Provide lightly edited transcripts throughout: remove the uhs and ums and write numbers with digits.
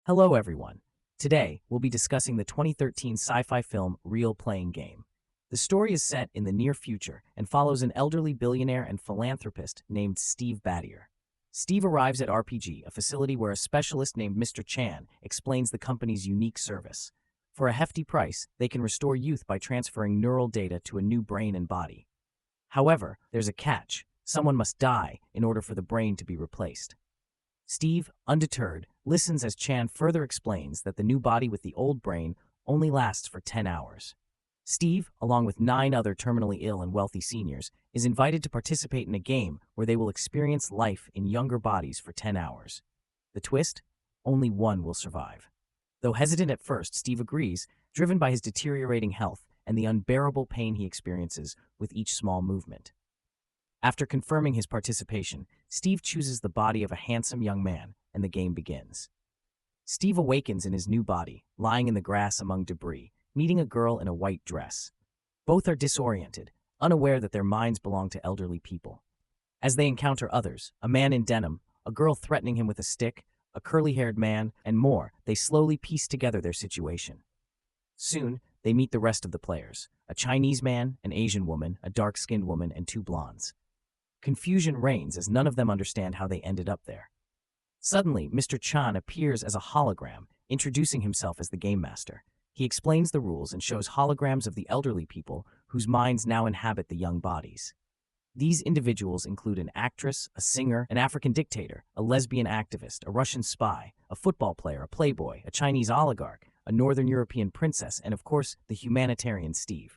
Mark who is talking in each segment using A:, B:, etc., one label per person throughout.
A: Hello everyone. Today, we'll be discussing the 2013 sci-fi film Real Playing Game. The story is set in the near future and follows an elderly billionaire and philanthropist named Steve Battier. Steve arrives at RPG, a facility where a specialist named Mr. Chan explains the company's unique service. For a hefty price, they can restore youth by transferring neural data to a new brain and body. However, there's a catch. Someone must die in order for the brain to be replaced. Steve, undeterred, listens as Chan further explains that the new body with the old brain only lasts for 10 hours. Steve, along with 9 other terminally ill and wealthy seniors, is invited to participate in a game where they will experience life in younger bodies for 10 hours. The twist? Only one will survive. Though hesitant at first, Steve agrees, driven by his deteriorating health and the unbearable pain he experiences with each small movement. After confirming his participation, Steve chooses the body of a handsome young man, and the game begins. Steve awakens in his new body, lying in the grass among debris, meeting a girl in a white dress. Both are disoriented, unaware that their minds belong to elderly people. As they encounter others, a man in denim, a girl threatening him with a stick, a curly-haired man, and more, they slowly piece together their situation. Soon, they meet the rest of the players, a Chinese man, an Asian woman, a dark-skinned woman, and 2 blondes. Confusion reigns as none of them understand how they ended up there. Suddenly, Mr. Chan appears as a hologram, introducing himself as the game master. He explains the rules and shows holograms of the elderly people whose minds now inhabit the young bodies. These individuals include an actress, a singer, an African dictator, a lesbian activist, a Russian spy, a football player, a playboy, a Chinese oligarch, a Northern European princess, and of course, the humanitarian Steve.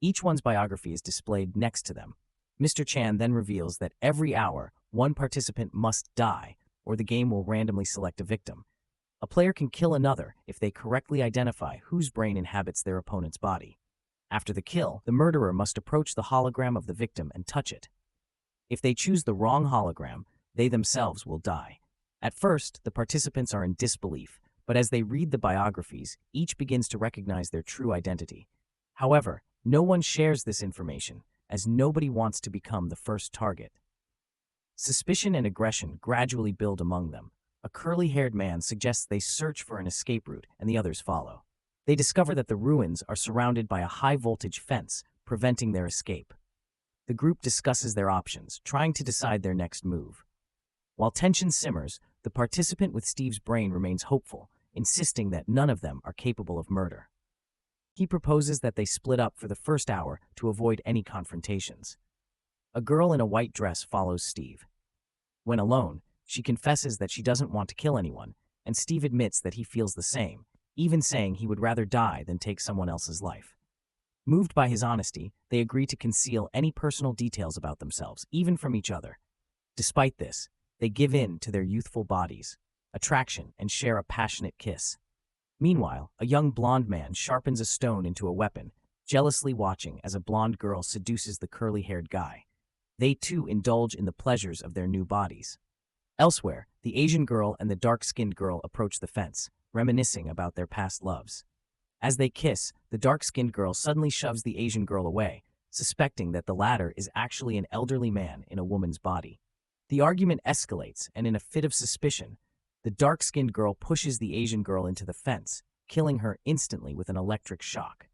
A: Each one's biography is displayed next to them. Mr. Chan then reveals that every hour, one participant must die, or the game will randomly select a victim. A player can kill another if they correctly identify whose brain inhabits their opponent's body. After the kill, the murderer must approach the hologram of the victim and touch it. If they choose the wrong hologram, they themselves will die. At first, the participants are in disbelief, but as they read the biographies, each begins to recognize their true identity. However, no one shares this information, as nobody wants to become the first target. Suspicion and aggression gradually build among them. A curly-haired man suggests they search for an escape route, and the others follow. They discover that the ruins are surrounded by a high-voltage fence, preventing their escape. The group discusses their options, trying to decide their next move. While tension simmers, the participant with Steve's brain remains hopeful, insisting that none of them are capable of murder. He proposes that they split up for the first hour to avoid any confrontations. A girl in a white dress follows Steve. When alone, she confesses that she doesn't want to kill anyone, and Steve admits that he feels the same, even saying he would rather die than take someone else's life. Moved by his honesty, they agree to conceal any personal details about themselves, even from each other. Despite this, they give in to their youthful bodies, attraction, and share a passionate kiss. Meanwhile, a young blonde man sharpens a stone into a weapon, jealously watching as a blonde girl seduces the curly-haired guy. They too indulge in the pleasures of their new bodies. Elsewhere, the Asian girl and the dark-skinned girl approach the fence, reminiscing about their past loves. As they kiss, the dark-skinned girl suddenly shoves the Asian girl away, suspecting that the latter is actually an elderly man in a woman's body. The argument escalates, and in a fit of suspicion, the dark-skinned girl pushes the Asian girl into the fence, killing her instantly with an electric shock.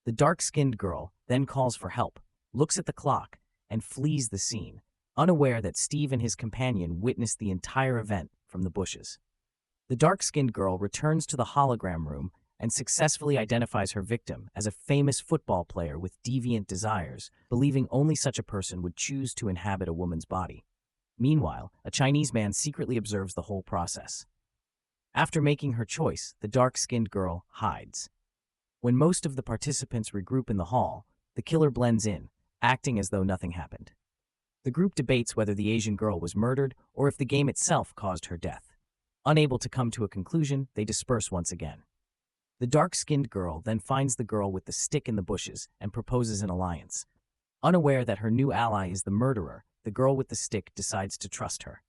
A: The dark-skinned girl then calls for help, looks at the clock, and flees the scene, unaware that Steve and his companion witnessed the entire event from the bushes. The dark-skinned girl returns to the hologram room and successfully identifies her victim as a famous football player with deviant desires, believing only such a person would choose to inhabit a woman's body. Meanwhile, a Chinese man secretly observes the whole process. After making her choice, the dark-skinned girl hides. When most of the participants regroup in the hall, the killer blends in, acting as though nothing happened. The group debates whether the Asian girl was murdered or if the game itself caused her death. Unable to come to a conclusion, they disperse once again. The dark-skinned girl then finds the girl with the stick in the bushes and proposes an alliance. Unaware that her new ally is the murderer, the girl with the stick decides to trust her.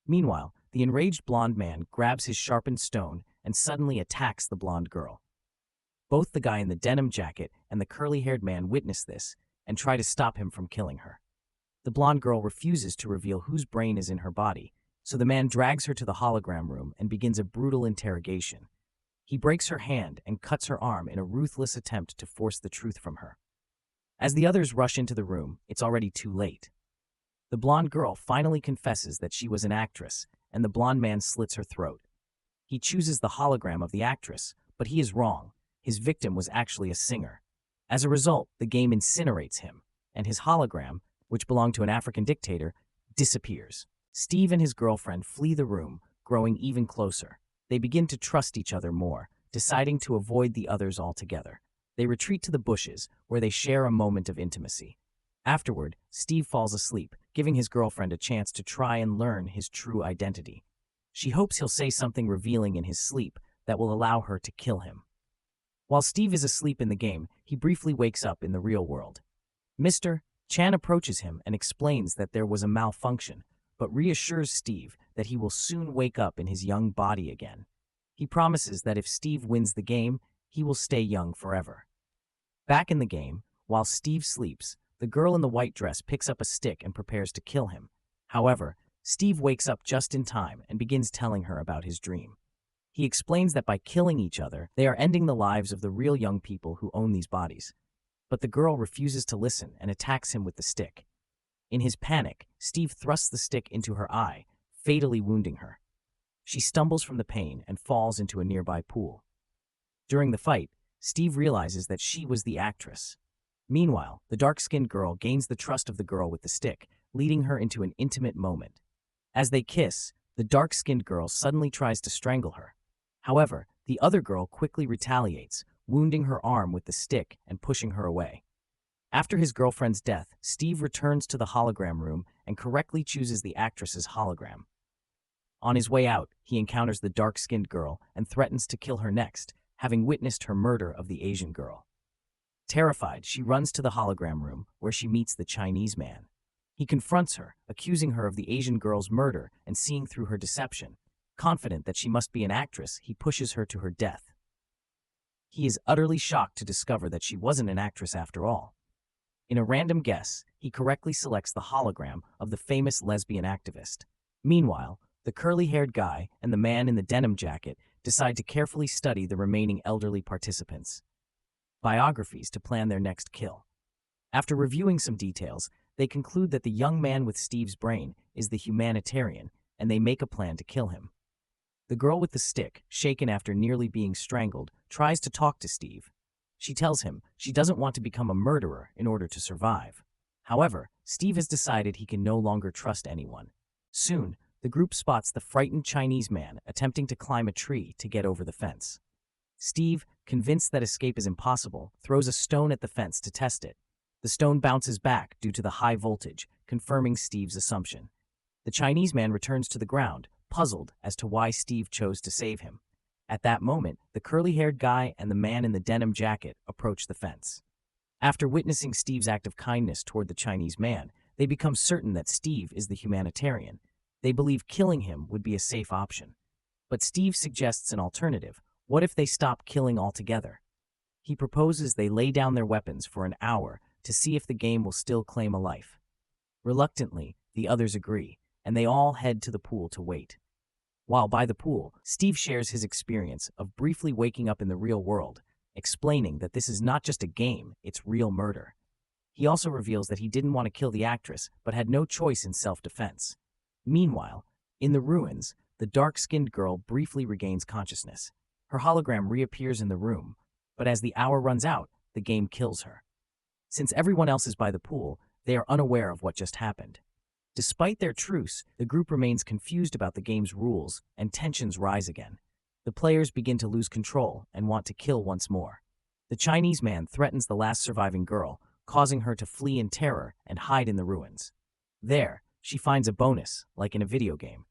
A: Meanwhile, the enraged blonde man grabs his sharpened stone and suddenly attacks the blonde girl. Both the guy in the denim jacket and the curly-haired man witness this and try to stop him from killing her. The blonde girl refuses to reveal whose brain is in her body, So the man drags her to the hologram room and begins a brutal interrogation. He breaks her hand and cuts her arm in a ruthless attempt to force the truth from her. As the others rush into the room, it's already too late. The blonde girl finally confesses that she was an actress, and the blonde man slits her throat. He chooses the hologram of the actress, but he is wrong. His victim was actually a singer. As a result, the game incinerates him, and his hologram, which belonged to an African dictator, disappears. Steve and his girlfriend flee the room, growing even closer. They begin to trust each other more, deciding to avoid the others altogether. They retreat to the bushes, where they share a moment of intimacy. Afterward, Steve falls asleep, giving his girlfriend a chance to try and learn his true identity. She hopes he'll say something revealing in his sleep that will allow her to kill him. While Steve is asleep in the game, he briefly wakes up in the real world. Mr. Chan approaches him and explains that there was a malfunction, but reassures Steve that he will soon wake up in his young body again. He promises that if Steve wins the game, he will stay young forever. Back in the game, while Steve sleeps, the girl in the white dress picks up a stick and prepares to kill him. However, Steve wakes up just in time and begins telling her about his dream. He explains that by killing each other, they are ending the lives of the real young people who own these bodies. But the girl refuses to listen and attacks him with the stick. In his panic, Steve thrusts the stick into her eye, fatally wounding her. She stumbles from the pain and falls into a nearby pool. During the fight, Steve realizes that she was the actress. Meanwhile, the dark-skinned girl gains the trust of the girl with the stick, leading her into an intimate moment. As they kiss, the dark-skinned girl suddenly tries to strangle her. However, the other girl quickly retaliates, wounding her arm with the stick and pushing her away. After his girlfriend's death, Steve returns to the hologram room and correctly chooses the actress's hologram. On his way out, he encounters the dark-skinned girl and threatens to kill her next, having witnessed her murder of the Asian girl. Terrified, she runs to the hologram room, where she meets the Chinese man. He confronts her, accusing her of the Asian girl's murder and seeing through her deception. Confident that she must be an actress, he pushes her to her death. He is utterly shocked to discover that she wasn't an actress after all. In a random guess, he correctly selects the hologram of the famous lesbian activist. Meanwhile, the curly-haired guy and the man in the denim jacket decide to carefully study the remaining elderly participants' biographies to plan their next kill. After reviewing some details, they conclude that the young man with Steve's brain is the humanitarian, and they make a plan to kill him. The girl with the stick, shaken after nearly being strangled, tries to talk to Steve. She tells him she doesn't want to become a murderer in order to survive. However, Steve has decided he can no longer trust anyone. Soon, the group spots the frightened Chinese man attempting to climb a tree to get over the fence. Steve, convinced that escape is impossible, throws a stone at the fence to test it. The stone bounces back due to the high voltage, confirming Steve's assumption. The Chinese man returns to the ground, puzzled as to why Steve chose to save him. At that moment, the curly-haired guy and the man in the denim jacket approach the fence. After witnessing Steve's act of kindness toward the Chinese man, they become certain that Steve is the humanitarian. They believe killing him would be a safe option. But Steve suggests an alternative. What if they stop killing altogether? He proposes they lay down their weapons for an hour to see if the game will still claim a life. Reluctantly, the others agree, and they all head to the pool to wait. While by the pool, Steve shares his experience of briefly waking up in the real world, explaining that this is not just a game, it's real murder. He also reveals that he didn't want to kill the actress, but had no choice in self-defense. Meanwhile, in the ruins, the dark-skinned girl briefly regains consciousness. Her hologram reappears in the room, but as the hour runs out, the game kills her. Since everyone else is by the pool, they are unaware of what just happened. Despite their truce, the group remains confused about the game's rules, and tensions rise again. The players begin to lose control and want to kill once more. The Chinese man threatens the last surviving girl, causing her to flee in terror and hide in the ruins. There, she finds a bonus, like in a video game.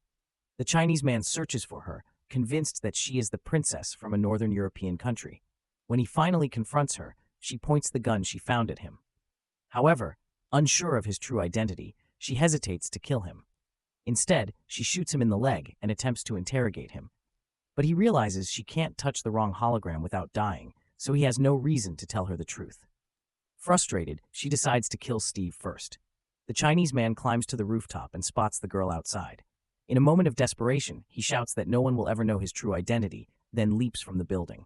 A: The Chinese man searches for her, convinced that she is the princess from a northern European country. When he finally confronts her, she points the gun she found at him. However, unsure of his true identity, she hesitates to kill him. Instead, she shoots him in the leg and attempts to interrogate him. But he realizes she can't touch the wrong hologram without dying, so he has no reason to tell her the truth. Frustrated, she decides to kill Steve first. The Chinese man climbs to the rooftop and spots the girl outside. In a moment of desperation, he shouts that no one will ever know his true identity, then leaps from the building.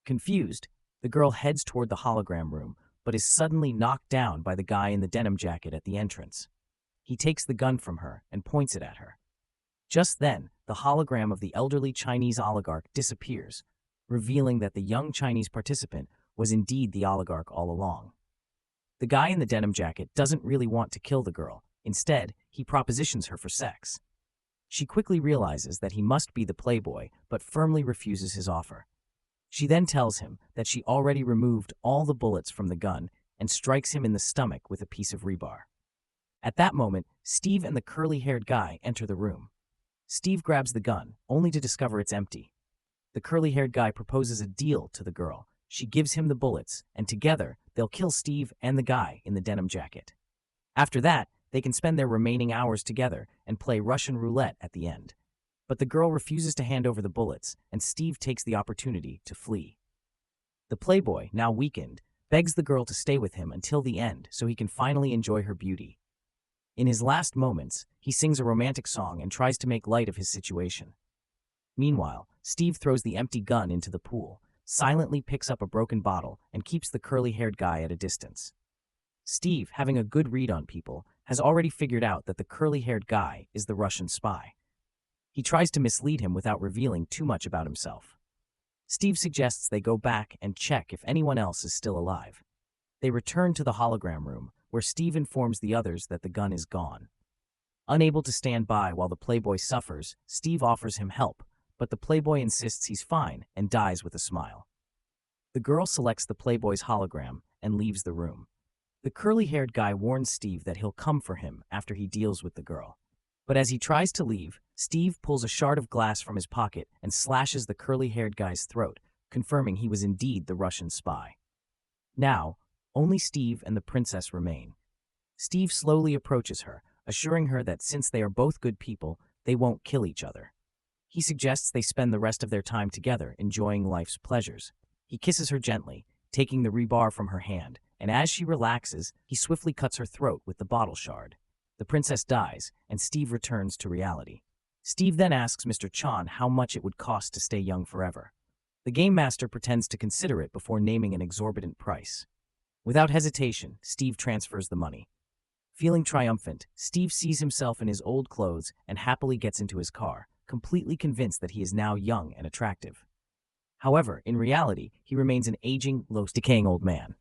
A: Confused, the girl heads toward the hologram room, but is suddenly knocked down by the guy in the denim jacket at the entrance. He takes the gun from her and points it at her. Just then, the hologram of the elderly Chinese oligarch disappears, revealing that the young Chinese participant was indeed the oligarch all along. The guy in the denim jacket doesn't really want to kill the girl. Instead, he propositions her for sex. She quickly realizes that he must be the playboy, but firmly refuses his offer. She then tells him that she already removed all the bullets from the gun and strikes him in the stomach with a piece of rebar. At that moment, Steve and the curly-haired guy enter the room. Steve grabs the gun, only to discover it's empty. The curly-haired guy proposes a deal to the girl. She gives him the bullets, and together, they'll kill Steve and the guy in the denim jacket. After that, they can spend their remaining hours together and play Russian roulette at the end. But the girl refuses to hand over the bullets, and Steve takes the opportunity to flee. The playboy, now weakened, begs the girl to stay with him until the end so he can finally enjoy her beauty. In his last moments, he sings a romantic song and tries to make light of his situation. Meanwhile, Steve throws the empty gun into the pool, silently picks up a broken bottle, and keeps the curly-haired guy at a distance. Steve, having a good read on people, has already figured out that the curly-haired guy is the Russian spy. He tries to mislead him without revealing too much about himself. Steve suggests they go back and check if anyone else is still alive. They return to the hologram room, where Steve informs the others that the gun is gone. Unable to stand by while the playboy suffers, Steve offers him help, but the playboy insists he's fine and dies with a smile. The girl selects the playboy's hologram and leaves the room. The curly-haired guy warns Steve that he'll come for him after he deals with the girl. But as he tries to leave, Steve pulls a shard of glass from his pocket and slashes the curly-haired guy's throat, confirming he was indeed the Russian spy. Now, only Steve and the princess remain. Steve slowly approaches her, assuring her that since they are both good people, they won't kill each other. He suggests they spend the rest of their time together, enjoying life's pleasures. He kisses her gently, taking the rebar from her hand, and as she relaxes, he swiftly cuts her throat with the bottle shard. The princess dies, and Steve returns to reality. Steve then asks Mr. Chan how much it would cost to stay young forever. The game master pretends to consider it before naming an exorbitant price. Without hesitation, Steve transfers the money. Feeling triumphant, Steve sees himself in his old clothes and happily gets into his car, completely convinced that he is now young and attractive. However, in reality, he remains an aging, decaying old man.